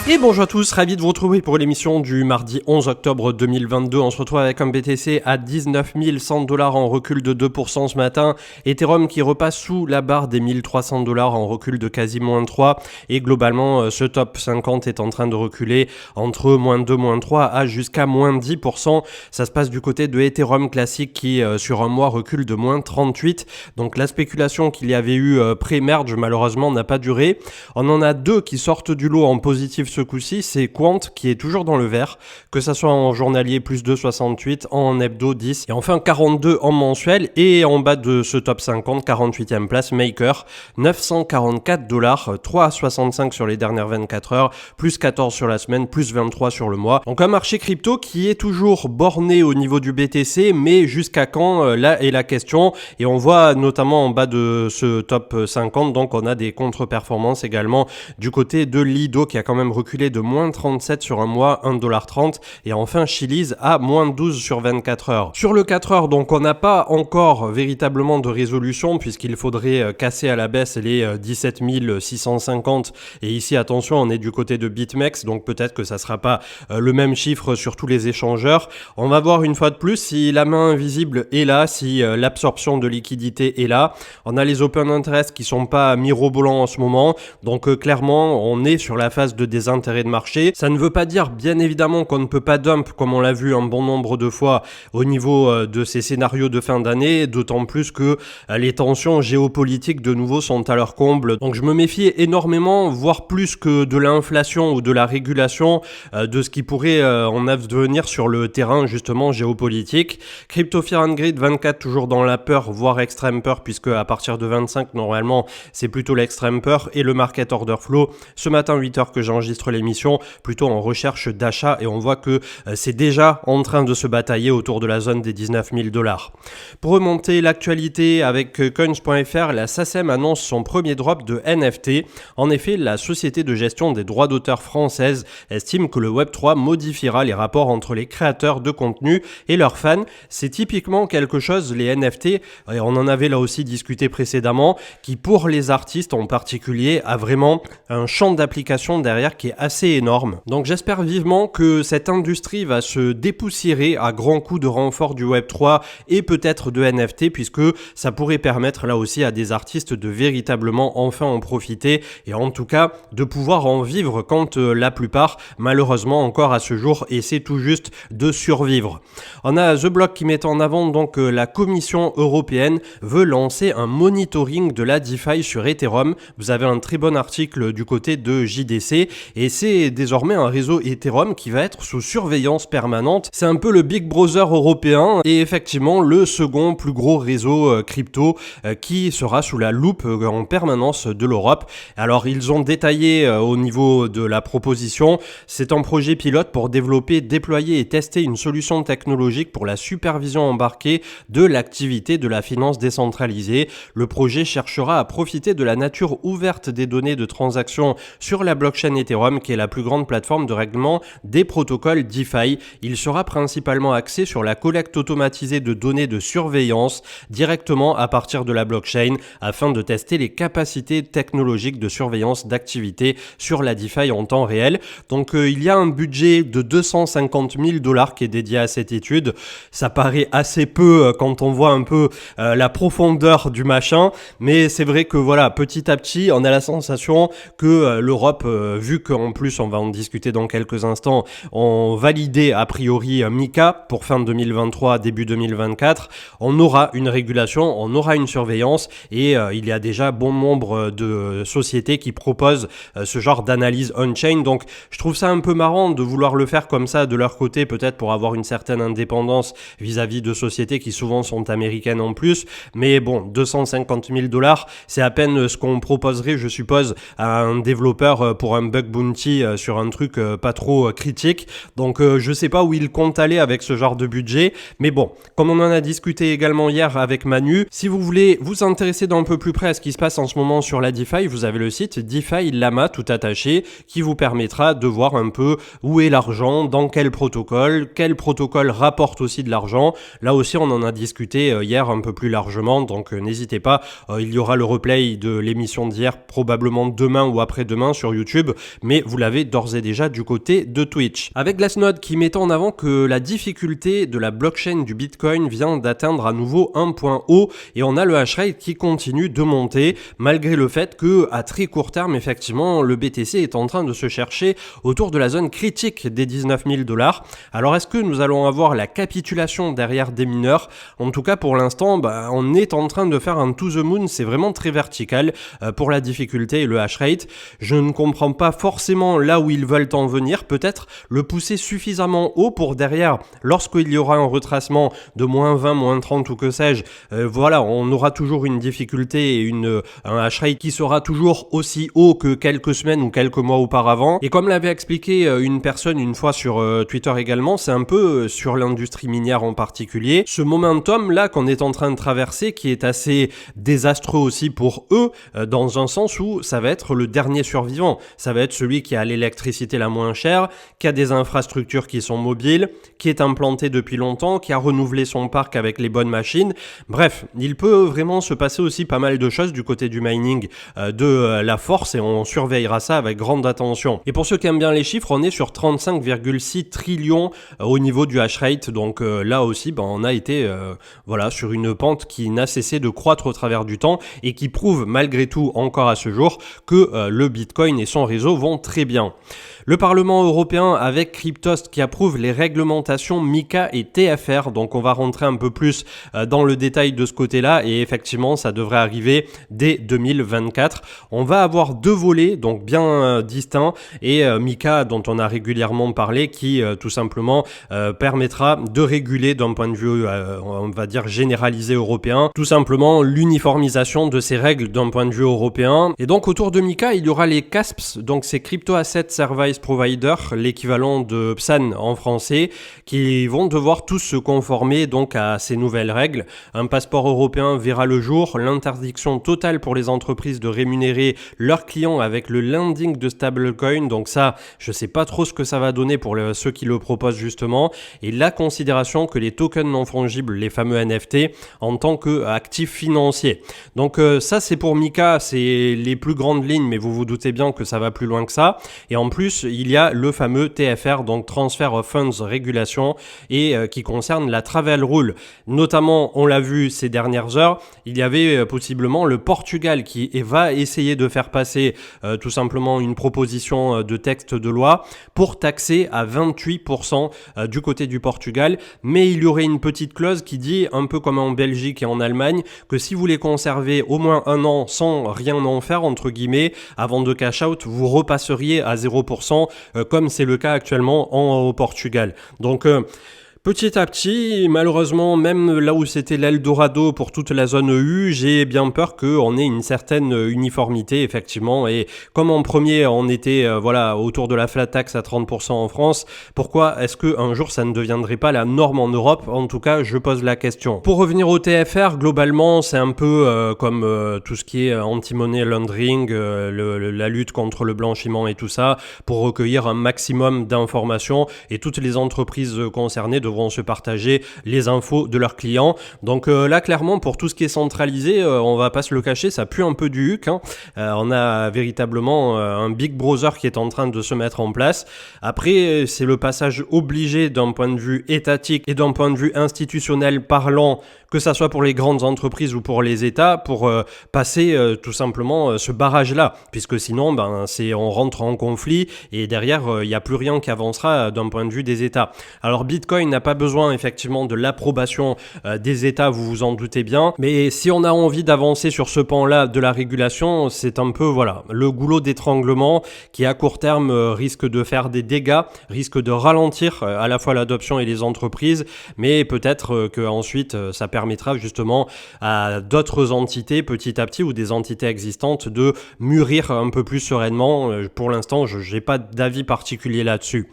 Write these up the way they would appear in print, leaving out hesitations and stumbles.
Et bonjour à tous, ravi de vous retrouver pour l'émission du mardi 11 octobre 2022. On se retrouve avec un BTC à 19 100 $ en recul de 2% ce matin. Ethereum qui repasse sous la barre des 1300 $ en recul de quasi moins 3. Et globalement, ce top 50 est en train de reculer entre moins 2, moins 3 à jusqu'à moins 10%. Ça se passe du côté de Ethereum classique qui, sur un mois, recule de moins 38. Donc la spéculation qu'il y avait eu pré-merge, malheureusement, n'a pas duré. On en a deux qui sortent du lot en positif ce coup-ci, c'est Quant qui est toujours dans le vert, que ça soit en journalier plus 2,68, en hebdo 10 et enfin 42 en mensuel, et en bas de ce top 50, 48e place, Maker, 944 $, 3,65 sur les dernières 24 heures, plus 14 sur la semaine, plus 23 sur le mois. Donc un marché crypto qui est toujours borné au niveau du BTC, mais jusqu'à quand, là est la question, et on voit notamment en bas de ce top 50, donc on a des contre-performances également du côté de Lido qui a quand même reculé de moins 37 sur un mois, 1,30 $, et enfin Chiliz à moins 12 sur 24 heures. Sur le 4 heures, donc on n'a pas encore véritablement de résolution puisqu'il faudrait casser à la baisse les 17 650, et ici attention, on est du côté de BitMEX, donc peut-être que ça sera pas le même chiffre sur tous les échangeurs. On va voir une fois de plus si la main invisible est là, si l'absorption de liquidité est là. On a les open interest qui sont pas mirobolants en ce moment, donc clairement on est sur la phase de désintérêt de marché. Ça ne veut pas dire bien évidemment qu'on ne peut pas dump comme on l'a vu un bon nombre de fois au niveau de ces scénarios de fin d'année, d'autant plus que les tensions géopolitiques de nouveau sont à leur comble. Donc je me méfie énormément, voire plus que de l'inflation ou de la régulation, de ce qui pourrait en advenir sur le terrain justement géopolitique. Crypto Fear and Greed 24 toujours dans la peur, voire extrême peur, puisque à partir de 25 normalement c'est plutôt l'extrême peur, et le market order flow ce matin 8h que j'enregistre l'émission, plutôt en recherche d'achat, et on voit que c'est déjà en train de se batailler autour de la zone des 19 000 $. Pour remonter l'actualité avec coins.fr, la SACEM annonce son premier drop de NFT. En effet, la société de gestion des droits d'auteur française estime que le Web3 modifiera les rapports entre les créateurs de contenu et leurs fans. C'est typiquement quelque chose, les NFT, et on en avait là aussi discuté précédemment, qui pour les artistes en particulier a vraiment un champ d'application derrière qui est assez énorme. Donc j'espère vivement que cette industrie va se dépoussiérer à grands coups de renfort du Web3 et peut-être de NFT, puisque ça pourrait permettre là aussi à des artistes de véritablement enfin en profiter, et en tout cas de pouvoir en vivre quand la plupart malheureusement encore à ce jour essaient tout juste de survivre. On a The Block qui met en avant donc la Commission européenne veut lancer un monitoring de la DeFi sur Ethereum. Vous avez un très bon article du côté de JDC, et c'est désormais un réseau Ethereum qui va être sous surveillance permanente. C'est un peu le Big Brother européen, et effectivement le second plus gros réseau crypto qui sera sous la loupe en permanence de l'Europe. Alors ils ont détaillé au niveau de la proposition, c'est un projet pilote pour développer, déployer et tester une solution technologique pour la supervision embarquée de l'activité de la finance décentralisée. Le projet cherchera à profiter de la nature ouverte des données de transactions sur la blockchain Ethereum, qui est la plus grande plateforme de règlement des protocoles DeFi. Il sera principalement axé sur la collecte automatisée de données de surveillance directement à partir de la blockchain, afin de tester les capacités technologiques de surveillance d'activité sur la DeFi en temps réel. Donc il y a un budget de 250 000 $ qui est dédié à cette étude. Ça paraît assez peu quand on voit un peu la profondeur du machin, mais c'est vrai que voilà, petit à petit on a la sensation que l'Europe, vu qu'en plus on va en discuter dans quelques instants, ont validé a priori MiCA pour fin 2023, début 2024, on aura une régulation, on aura une surveillance, et il y a déjà bon nombre de sociétés qui proposent ce genre d'analyse on-chain. Donc je trouve ça un peu marrant de vouloir le faire comme ça de leur côté, peut-être pour avoir une certaine indépendance vis-à-vis de sociétés qui souvent sont américaines en plus, mais bon, 250 000 $, c'est à peine ce qu'on proposerait, je suppose, à un développeur pour un bug bounty sur un truc pas trop critique. Donc je sais pas où il compte aller avec ce genre de budget, mais bon, comme on en a discuté également hier avec Manu, si vous voulez vous intéresser d'un peu plus près à ce qui se passe en ce moment sur la DeFi, vous avez le site DeFi Lama tout attaché qui vous permettra de voir un peu où est l'argent, dans quel protocole rapporte aussi de l'argent. Là aussi on en a discuté hier un peu plus largement, donc n'hésitez pas, il y aura le replay de l'émission d'hier probablement demain ou après-demain sur YouTube, mais mais vous l'avez d'ores et déjà du côté de Twitch. Avec Glassnode qui met en avant que la difficulté de la blockchain du Bitcoin vient d'atteindre à nouveau un point haut et on a le hash rate qui continue de monter malgré le fait que à très court terme effectivement le BTC est en train de se chercher autour de la zone critique des 19 000 $. Alors est-ce que nous allons avoir la capitulation derrière des mineurs? En tout cas pour l'instant on est en train de faire un to the moon, c'est vraiment très vertical pour la difficulté et le hash rate. Je ne comprends pas forcément là où ils veulent en venir, peut-être le pousser suffisamment haut pour derrière, lorsqu'il y aura un retracement de moins 20, moins 30 ou que sais-je, voilà, on aura toujours une difficulté et un hash rate qui sera toujours aussi haut que quelques semaines ou quelques mois auparavant. Et comme l'avait expliqué une personne une fois sur Twitter également, c'est un peu sur l'industrie minière en particulier, ce momentum là qu'on est en train de traverser qui est assez désastreux aussi pour eux, dans un sens où ça va être le dernier survivant, ça va être celui qui a l'électricité la moins chère, qui a des infrastructures qui sont mobiles, qui est implanté depuis longtemps, qui a renouvelé son parc avec les bonnes machines. Bref, il peut vraiment se passer aussi pas mal de choses du côté du mining de la force et on surveillera ça avec grande attention. Et pour ceux qui aiment bien les chiffres, on est sur 35,6 trillions au niveau du hash rate, donc là aussi on a été voilà, sur une pente qui n'a cessé de croître au travers du temps et qui prouve malgré tout encore à ce jour que le Bitcoin et son réseau vont très bien. Le Parlement européen avec Cryptost qui approuve les réglementations MiCA et TFR, donc on va rentrer un peu plus dans le détail de ce côté-là et effectivement ça devrait arriver dès 2024. On va avoir deux volets donc bien distincts et MiCA dont on a régulièrement parlé qui tout simplement permettra de réguler d'un point de vue on va dire généralisé européen, tout simplement l'uniformisation de ces règles d'un point de vue européen. Et donc autour de MiCA il y aura les CASPs, donc c'est Crypto Asset Service Provider, l'équivalent de PSAN en français, qui vont devoir tous se conformer donc à ces nouvelles règles. Un passeport européen verra le jour, l'interdiction totale pour les entreprises de rémunérer leurs clients avec le lending de stablecoin, donc ça, je sais pas trop ce que ça va donner pour ceux qui le proposent justement, et la considération que les tokens non fongibles, les fameux NFT, en tant qu'actifs financiers. Donc ça c'est pour MiCA, c'est les plus grandes lignes, mais vous vous doutez bien que ça va plus loin que ça, et en plus il y a le fameux TFR, donc Transfer of Funds Regulation, et qui concerne la Travel Rule. Notamment, on l'a vu ces dernières heures, il y avait possiblement le Portugal qui va essayer de faire passer tout simplement une proposition de texte de loi pour taxer à 28% du côté du Portugal, mais il y aurait une petite clause qui dit, un peu comme en Belgique et en Allemagne, que si vous les conservez au moins un an sans rien en faire, entre guillemets, avant de cash out, vous repasseriez à 0%, comme c'est le cas actuellement au Portugal. Donc petit à petit, malheureusement, même là où c'était l'Eldorado pour toute la zone EU, j'ai bien peur qu'on ait une certaine uniformité, effectivement. Et comme en premier, on était voilà, autour de la flat tax à 30% en France, pourquoi est-ce qu'un jour ça ne deviendrait pas la norme en Europe? En tout cas, je pose la question. Pour revenir au TFR, globalement, c'est un peu comme tout ce qui est anti-money laundering, la lutte contre le blanchiment et tout ça, pour recueillir un maximum d'informations. Et toutes les entreprises concernées devront se partager les infos de leurs clients. Donc là, clairement, pour tout ce qui est centralisé, on va pas se le cacher, ça pue un peu du huc. On a véritablement un Big Brother qui est en train de se mettre en place. Après, c'est le passage obligé d'un point de vue étatique et d'un point de vue institutionnel parlant, que ça soit pour les grandes entreprises ou pour les États, pour passer tout simplement ce barrage-là. Puisque sinon, on rentre en conflit et derrière, il n'y a plus rien qui avancera d'un point de vue des États. Alors Bitcoin n'a pas besoin effectivement de l'approbation des États, vous vous en doutez bien, mais si on a envie d'avancer sur ce pan-là de la régulation, c'est un peu voilà le goulot d'étranglement qui à court terme risque de faire des dégâts, risque de ralentir à la fois l'adoption et les entreprises, mais peut-être que ensuite ça permettra justement à d'autres entités petit à petit ou des entités existantes de mûrir un peu plus sereinement. Pour l'instant, je n'ai pas d'avis particulier là-dessus.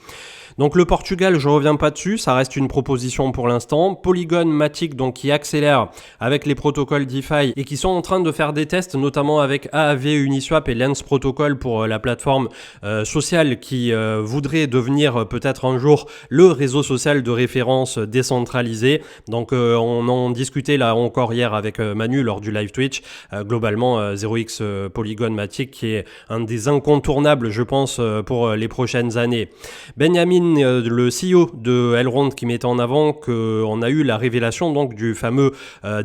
Donc le Portugal, je reviens pas dessus, ça reste une proposition pour l'instant. Polygon, Matic, donc qui accélère avec les protocoles DeFi et qui sont en train de faire des tests, notamment avec AAV, Uniswap et Lens Protocol pour la plateforme sociale qui voudrait devenir peut-être un jour le réseau social de référence décentralisé. Donc on en discutait là encore hier avec Manu lors du live Twitch. Globalement 0x Polygon Matic qui est un des incontournables je pense pour les prochaines années. Benjamin, le CEO de Elrond, qui mettait en avant qu'on a eu la révélation donc du fameux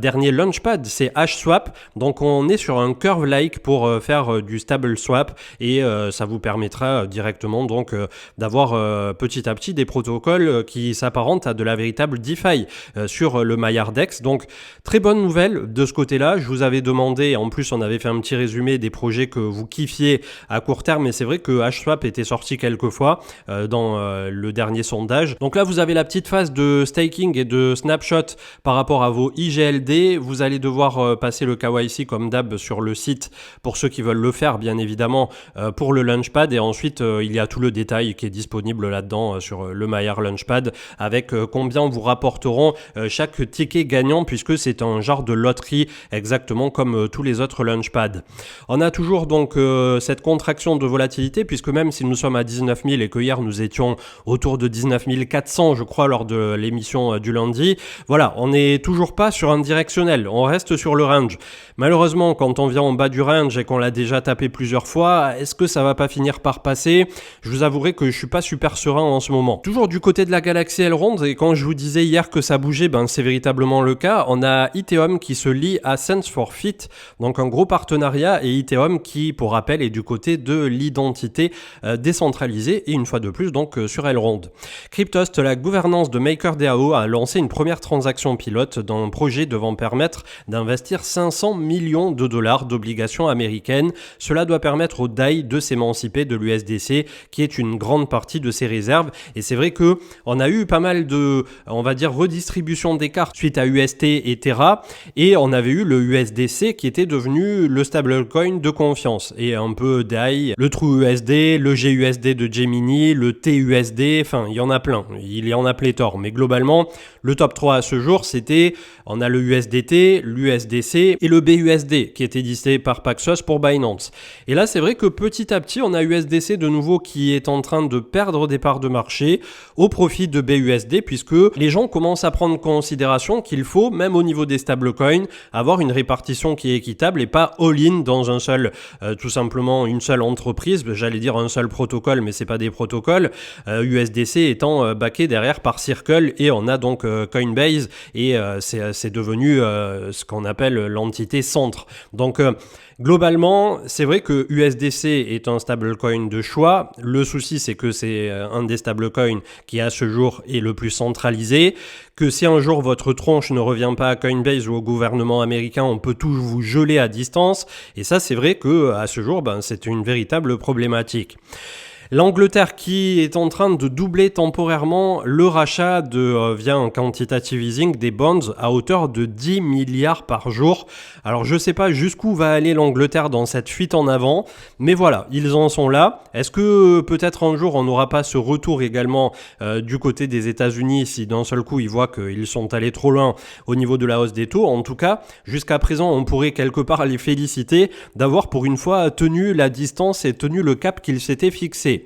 dernier launchpad, c'est HSwap. Donc on est sur un curve-like pour faire du stable swap et ça vous permettra directement donc d'avoir petit à petit des protocoles qui s'apparentent à de la véritable DeFi sur le Maillardex. Donc très bonne nouvelle de ce côté-là. Je vous avais demandé, en plus on avait fait un petit résumé des projets que vous kiffiez à court terme, et c'est vrai que HSwap était sorti quelques fois dans le dernier sondage. Donc là vous avez la petite phase de staking et de snapshot par rapport à vos IGLD. Vous allez devoir passer le KYC comme d'hab sur le site pour ceux qui veulent le faire bien évidemment pour le Launchpad, et ensuite il y a tout le détail qui est disponible là-dedans sur le Maillard Launchpad avec combien vous rapporteront chaque ticket gagnant, puisque c'est un genre de loterie exactement comme tous les autres Launchpads. On a toujours donc cette contraction de volatilité, puisque même si nous sommes à 19 000 et que hier nous étions autour de 19 400 je crois lors de l'émission du lundi, voilà, on n'est toujours pas sur un directionnel, on reste sur le range. Malheureusement, quand on vient en bas du range et qu'on l'a déjà tapé plusieurs fois, est-ce que ça va pas finir par passer? Je vous avouerai que je suis pas super serein en ce moment. Toujours du côté de la galaxie Elrond, et quand je vous disais hier que ça bougeait, ben c'est véritablement le cas. On a Ethereum qui se lie à Sense for Fit, donc un gros partenariat, et Ethereum qui, pour rappel, est du côté de l'identité décentralisée, et une fois de plus donc sur Elrond. Cryptost, la gouvernance de MakerDAO, a lancé une première transaction pilote d'un projet devant permettre d'investir 500 millions de dollars d'obligations américaines. Cela doit permettre au DAI de s'émanciper de l'USDC, qui est une grande partie de ses réserves. Et c'est vrai que on a eu pas mal de, on va dire, redistribution des cartes suite à UST et Terra, et on avait eu le USDC qui était devenu le stablecoin de confiance, et un peu DAI, le TrueUSD, le GUSD de Gemini, le TUSD, enfin il y en a plein, il y en a pléthore, mais globalement le top 3 à ce jour c'était, on a le USDT, l'USDC et le BUSD qui était listé par Paxos pour Binance. Et là c'est vrai que petit à petit on a USDC de nouveau qui est en train de perdre des parts de marché au profit de BUSD, puisque les gens commencent à prendre en considération qu'il faut, même au niveau des stablecoins, avoir une répartition qui est équitable et pas all-in dans un seul, tout simplement une seule entreprise, j'allais dire un seul protocole, mais c'est pas des protocoles, USDC étant backé derrière par Circle, et on a donc Coinbase, et c'est devenu ce qu'on appelle l'entité centre. Donc globalement, c'est vrai que USDC est un stablecoin de choix. Le souci, c'est que c'est un des stablecoins qui à ce jour est le plus centralisé, que si un jour votre tronche ne revient pas à Coinbase ou au gouvernement américain, on peut tout vous geler à distance. Et ça, c'est vrai que à ce jour, c'est une véritable problématique. L'Angleterre qui est en train de doubler temporairement le rachat via un quantitative easing des bonds à hauteur de 10 milliards par jour. Alors je sais pas jusqu'où va aller l'Angleterre dans cette fuite en avant, mais voilà, ils en sont là. Est-ce que peut-être un jour on n'aura pas ce retour également du côté des États-Unis si d'un seul coup ils voient qu'ils sont allés trop loin au niveau de la hausse des taux? En tout cas, jusqu'à présent, on pourrait quelque part les féliciter d'avoir pour une fois tenu la distance et tenu le cap qu'ils s'étaient fixé.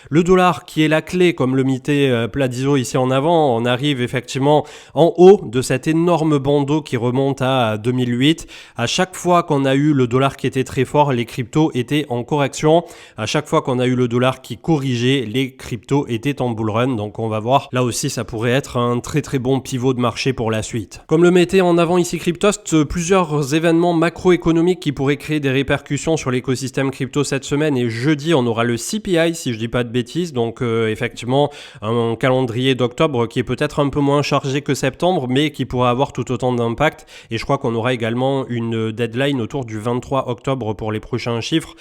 Le dollar qui est la clé, comme le mettait Pladiso ici en avant, on arrive effectivement en haut de cet énorme bandeau qui remonte à 2008. À chaque fois qu'on a eu le dollar qui était très fort, les cryptos étaient en correction. À chaque fois qu'on a eu le dollar qui corrigeait, les cryptos étaient en bull run. Donc on va voir, là aussi ça pourrait être un très très bon pivot de marché pour la suite. Comme le mettait en avant ici Cryptost, plusieurs événements macroéconomiques qui pourraient créer des répercussions sur l'écosystème crypto cette semaine, et jeudi on aura le CPI si je dis pas de bêtises. Donc effectivement un calendrier d'octobre qui est peut-être un peu moins chargé que septembre, mais qui pourra avoir tout autant d'impact, et je crois qu'on aura également une deadline autour du 23 octobre pour les prochains chiffres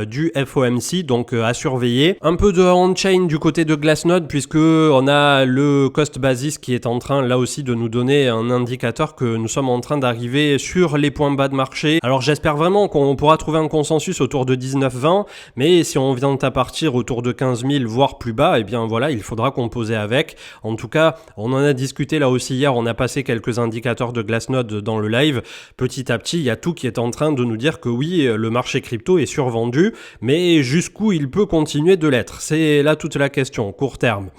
du FOMC, donc à surveiller. Un peu de on-chain du côté de Glassnode, puisque on a le cost basis qui est en train là aussi de nous donner un indicateur que nous sommes en train d'arriver sur les points bas de marché. Alors j'espère vraiment qu'on pourra trouver un consensus autour de 19,20, mais si on vient à partir autour de 15 15 000 voire plus bas, eh bien voilà, il faudra composer avec. En tout cas, on en a discuté là aussi hier, on a passé quelques indicateurs de Glassnode dans le live. Petit à petit, il y a tout qui est en train de nous dire que oui, le marché crypto est survendu, mais jusqu'où il peut continuer de l'être? C'est là toute la question, court terme.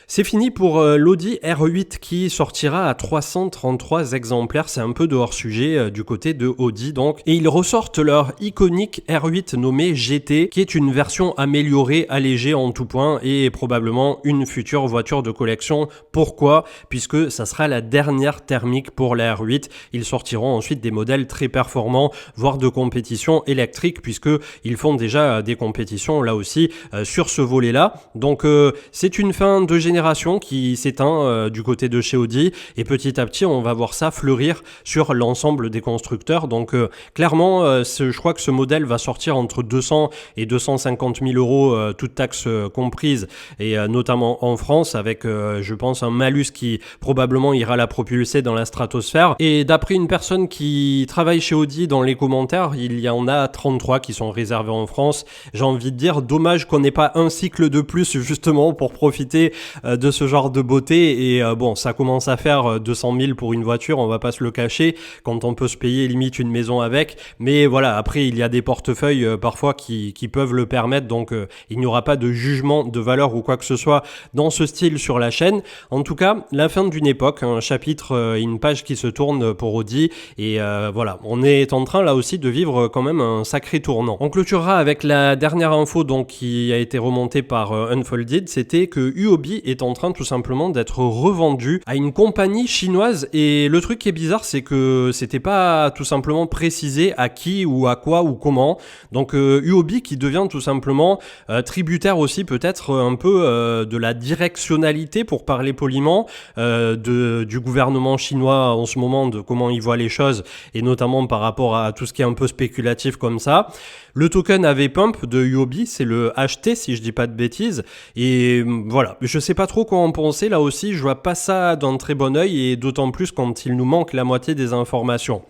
C'est fini pour l'Audi R8 qui sortira à 333 exemplaires. C'est un peu de hors sujet du côté de Audi donc. Et ils ressortent leur iconique R8 nommé GT qui est une version améliorée, allégée en tout point et probablement une future voiture de collection. Pourquoi? Puisque ça sera la dernière thermique pour la R8. Ils sortiront ensuite des modèles très performants, voire de compétition électrique puisque ils font déjà des compétitions là aussi sur ce volet-là. Donc c'est une fin de génération qui s'éteint du côté de chez Audi et petit à petit on va voir ça fleurir sur l'ensemble des constructeurs. Donc clairement je crois que ce modèle va sortir entre 200 et 250 000 euros toutes taxes comprises et notamment en France avec je pense un malus qui probablement ira la propulser dans la stratosphère. Et d'après une personne qui travaille chez Audi dans les commentaires, il y en a 33 qui sont réservés en France. J'ai envie de dire dommage qu'on n'ait pas un cycle de plus justement pour profiter de ce genre de beauté. Et bon, ça commence à faire 200 000 pour une voiture, on va pas se le cacher, quand on peut se payer limite une maison avec. Mais voilà, après il y a des portefeuilles parfois qui peuvent le permettre, donc il n'y aura pas de jugement de valeur ou quoi que ce soit dans ce style sur la chaîne. En tout cas, la fin d'une époque, un chapitre, une page qui se tourne pour Audi. Et voilà, on est en train là aussi de vivre quand même un sacré tournant. On clôturera avec la dernière info donc qui a été remontée par Unfolded, c'était que Huobi est en train tout simplement d'être revendu à une compagnie chinoise. Et le truc qui est bizarre, c'est que c'était pas tout simplement précisé à qui ou à quoi ou comment. Donc Huobi qui devient tout simplement tributaire aussi peut-être un peu de la directionnalité, pour parler poliment, du gouvernement chinois en ce moment, de comment il voit les choses et notamment par rapport à tout ce qui est un peu spéculatif comme ça. Le token avait pump de Huobi, c'est le HT si je dis pas de bêtises. Et voilà, je sais pas trop quoi en penser là aussi, je vois pas ça d'un très bon œil et d'autant plus quand il nous manque la moitié des informations.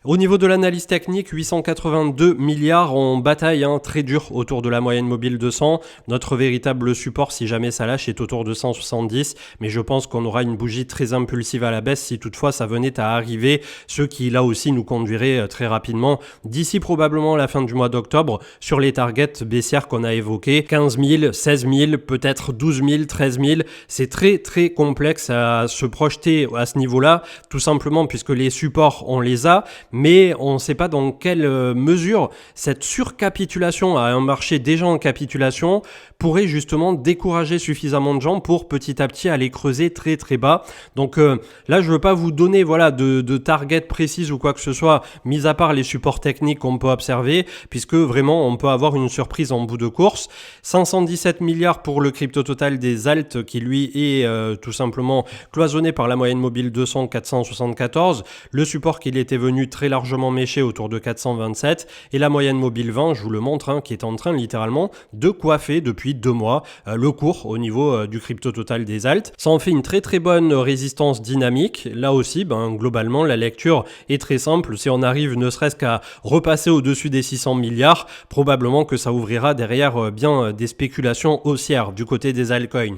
Au niveau de l'analyse technique, 882 milliards en bataille, très dur autour de la moyenne mobile 200. Notre véritable support, si jamais ça lâche, est autour de 170. Mais je pense qu'on aura une bougie très impulsive à la baisse si toutefois ça venait à arriver. Ce qui là aussi nous conduirait très rapidement d'ici probablement la fin du mois d'octobre sur les targets baissières qu'on a évoquées. 15 000, 16 000, peut-être 12 000, 13 000. C'est très très complexe à se projeter à ce niveau-là, tout simplement puisque les supports on les a, mais on ne sait pas dans quelle mesure cette surcapitulation à un marché déjà en capitulation pourrait justement décourager suffisamment de gens pour petit à petit aller creuser très très bas. Donc là je veux pas vous donner de target précise ou quoi que ce soit, mis à part les supports techniques qu'on peut observer, puisque vraiment on peut avoir une surprise en bout de course. 517 milliards pour le crypto total des alts qui lui est tout simplement cloisonné par la moyenne mobile 200, 474, le support qu'il était venu très largement méché autour de 427 et la moyenne mobile 20, je vous le montre, qui est en train littéralement de coiffer depuis 2 mois le cours au niveau du crypto total des alts. Ça en fait une très très bonne résistance dynamique. Là aussi, globalement, la lecture est très simple. Si on arrive ne serait-ce qu'à repasser au-dessus des 600 milliards, probablement que ça ouvrira derrière bien des spéculations haussières du côté des altcoins.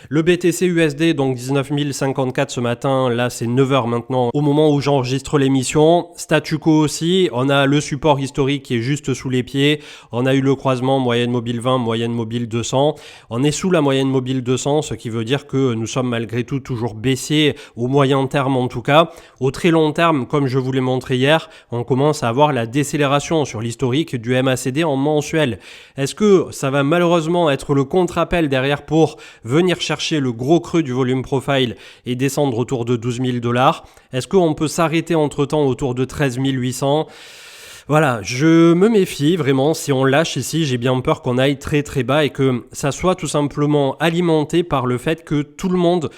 Le BTC USD, donc 19 054 ce matin, là c'est 9h maintenant au moment où j'enregistre l'émission. Statu quo aussi, on a le support historique qui est juste sous les pieds, on a eu le croisement moyenne mobile 20, moyenne mobile 200, on est sous la moyenne mobile 200, ce qui veut dire que nous sommes malgré tout toujours baissiers au moyen terme en tout cas. Au très long terme, comme je vous l'ai montré hier, on commence à avoir la décélération sur l'historique du MACD en mensuel. Est-ce que ça va malheureusement être le contre-appel derrière pour venir chercher le gros creux du volume profile et descendre autour de 12 000 $? Est-ce qu'on peut s'arrêter entre-temps autour de 13 800 ? Voilà, je me méfie vraiment. Si on lâche ici, j'ai bien peur qu'on aille très très bas et que ça soit tout simplement alimenté par le fait que tout le monde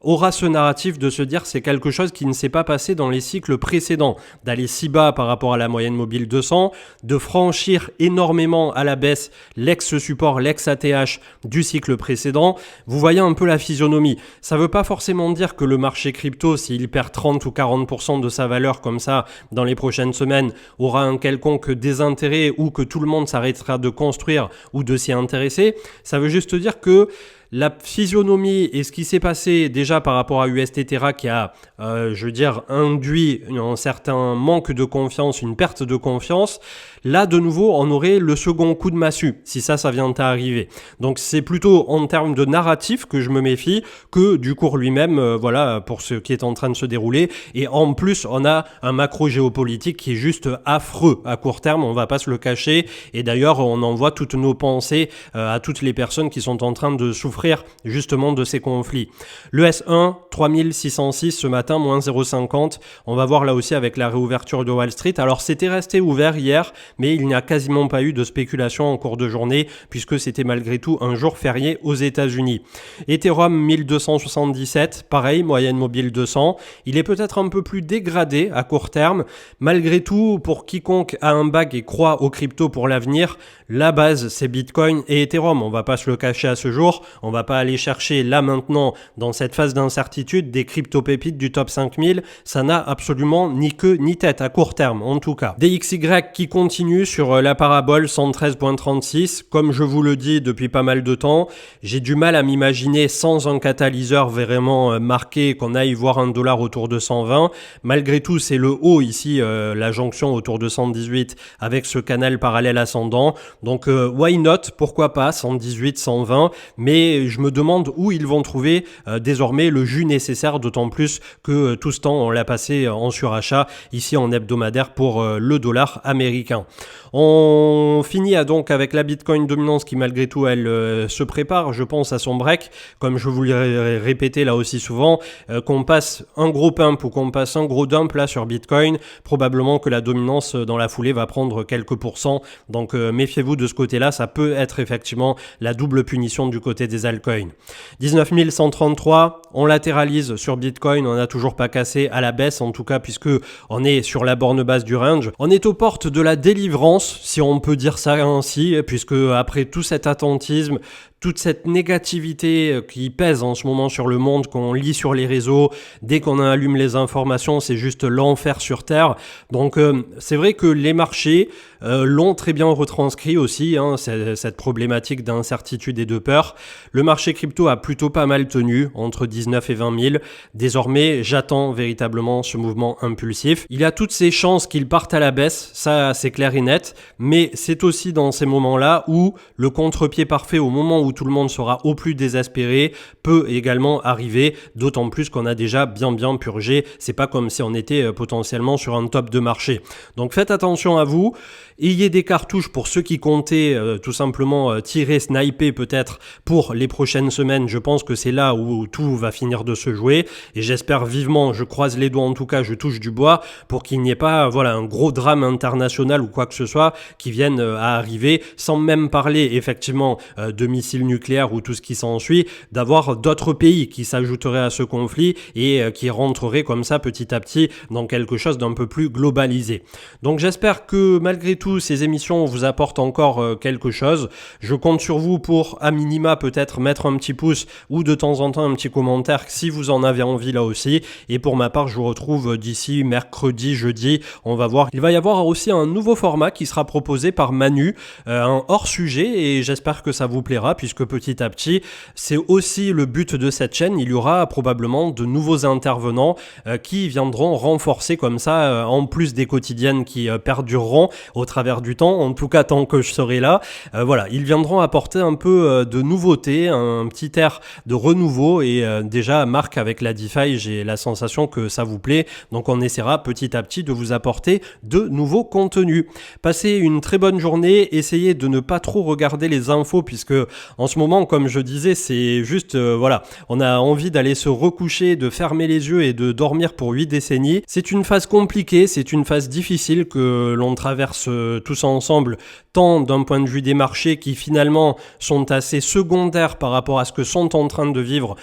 aura ce narratif de se dire c'est quelque chose qui ne s'est pas passé dans les cycles précédents, d'aller si bas par rapport à la moyenne mobile 200, de franchir énormément à la baisse l'ex-support, l'ex-ATH du cycle précédent. Vous voyez un peu la physionomie. Ça ne veut pas forcément dire que le marché crypto, s'il perd 30 ou 40% de sa valeur comme ça dans les prochaines semaines, aura un quelconque désintérêt ou que tout le monde s'arrêtera de construire ou de s'y intéresser. Ça veut juste dire que la physionomie et ce qui s'est passé déjà par rapport à UST Terra qui a, induit un certain manque de confiance, une perte de confiance, là de nouveau on aurait le second coup de massue si ça vient à arriver. Donc c'est plutôt en termes de narratif que je me méfie que du cours lui-même, pour ce qui est en train de se dérouler. Et en plus on a un macro géopolitique qui est juste affreux à court terme, on va pas se le cacher. Et d'ailleurs on envoie toutes nos pensées à toutes les personnes qui sont en train de souffrir justement de ces conflits. Le S1, 3606 ce matin, moins 0,50. On va voir là aussi avec la réouverture de Wall Street. Alors c'était resté ouvert hier, mais il n'y a quasiment pas eu de spéculation en cours de journée puisque c'était malgré tout un jour férié aux États-Unis. Ethereum 1277, pareil, moyenne mobile 200. Il est peut-être un peu plus dégradé à court terme. Malgré tout, pour quiconque a un bag et croit aux crypto pour l'avenir, la base c'est Bitcoin et Ethereum. On va pas se le cacher à ce jour. On va pas aller chercher là maintenant dans cette phase d'incertitude des crypto-pépites du top 5000. Ça n'a absolument ni queue ni tête à court terme en tout cas. DXY qui continue sur la parabole 113.36. Comme je vous le dis depuis pas mal de temps, j'ai du mal à m'imaginer sans un catalyseur vraiment marqué qu'on aille voir un dollar autour de 120. Malgré tout, c'est le haut ici, la jonction autour de 118 avec ce canal parallèle ascendant. Donc why not, pourquoi pas 118, 120, mais je me demande où ils vont trouver désormais le jus nécessaire, d'autant plus que tout ce temps on l'a passé en surachat ici en hebdomadaire pour le dollar américain. On finit donc avec la Bitcoin dominance qui malgré tout elle se prépare, je pense, à son break, comme je vous l'ai répété là aussi souvent, qu'on passe un gros pump ou qu'on passe un gros dump là sur Bitcoin, probablement que la dominance dans la foulée va prendre quelques pourcents, donc méfiez-vous de ce côté-là, ça peut être effectivement la double punition du côté des altcoins. 19 133, on latéralise sur Bitcoin, on n'a toujours pas cassé à la baisse en tout cas puisque on est sur la borne basse du range. On est aux portes de la délivrance, si on peut dire ça ainsi, puisque après tout cet attentisme, toute cette négativité qui pèse en ce moment sur le monde, qu'on lit sur les réseaux, dès qu'on allume les informations, c'est juste l'enfer sur Terre. Donc c'est vrai que les marchés l'ont très bien retranscrit aussi, cette problématique d'incertitude et de peur. Le marché crypto a plutôt pas mal tenu, entre 19 et 20 000. Désormais, j'attends véritablement ce mouvement impulsif. Il y a toutes ces chances qu'il parte à la baisse, ça c'est clair et net, mais c'est aussi dans ces moments-là où le contre-pied parfait, au moment où tout le monde sera au plus désespéré, peut également arriver, d'autant plus qu'on a déjà bien purgé. C'est pas comme si on était potentiellement sur un top de marché. Donc faites attention à vous. Ayez des cartouches pour ceux qui comptaient tout simplement tirer, sniper peut-être pour les prochaines semaines. Je pense que c'est là où tout va finir de se jouer et j'espère vivement, je croise les doigts en tout cas, je touche du bois pour qu'il n'y ait pas un gros drame international ou quoi que ce soit qui vienne à arriver, sans même parler effectivement de missiles nucléaires ou tout ce qui s'ensuit, d'avoir d'autres pays qui s'ajouteraient à ce conflit et qui rentreraient comme ça petit à petit dans quelque chose d'un peu plus globalisé. Donc j'espère que malgré tout ces émissions vous apportent encore quelque chose. Je compte sur vous pour à minima peut-être mettre un petit pouce ou de temps en temps un petit commentaire si vous en avez envie là aussi. Et pour ma part je vous retrouve d'ici mercredi, jeudi, on va voir. Il va y avoir aussi un nouveau format qui sera proposé par Manu, un hors sujet, et j'espère que ça vous plaira puisque petit à petit c'est aussi le but de cette chaîne. Il y aura probablement de nouveaux intervenants qui viendront renforcer comme ça en plus des quotidiennes qui perdureront au travers du temps, en tout cas tant que je serai là. Ils viendront apporter un peu de nouveauté, un petit air de renouveau, et déjà Marc avec la DeFi, j'ai la sensation que ça vous plaît, donc on essaiera petit à petit de vous apporter de nouveaux contenus. Passez une très bonne journée, essayez de ne pas trop regarder les infos puisque en ce moment, comme je disais, c'est juste on a envie d'aller se recoucher, de fermer les yeux et de dormir pour 8 décennies. C'est une phase compliquée, c'est une phase difficile que l'on traverse tous ensemble tant d'un point de vue des marchés qui finalement sont assez secondaires par rapport à ce que sont en train de vivre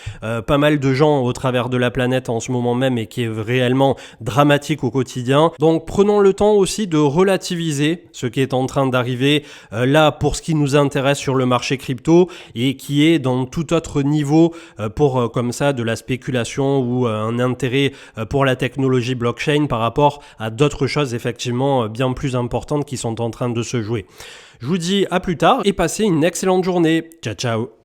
pas mal de gens au travers de la planète en ce moment même et qui est réellement dramatique au quotidien. Donc prenons le temps aussi de relativiser ce qui est en train d'arriver là pour ce qui nous intéresse sur le marché crypto et qui est dans tout autre niveau pour comme ça de la spéculation ou un intérêt pour la technologie blockchain par rapport à d'autres choses effectivement bien plus importantes qui sont en train de se jouer. Je vous dis à plus tard et passez une excellente journée. Ciao ciao.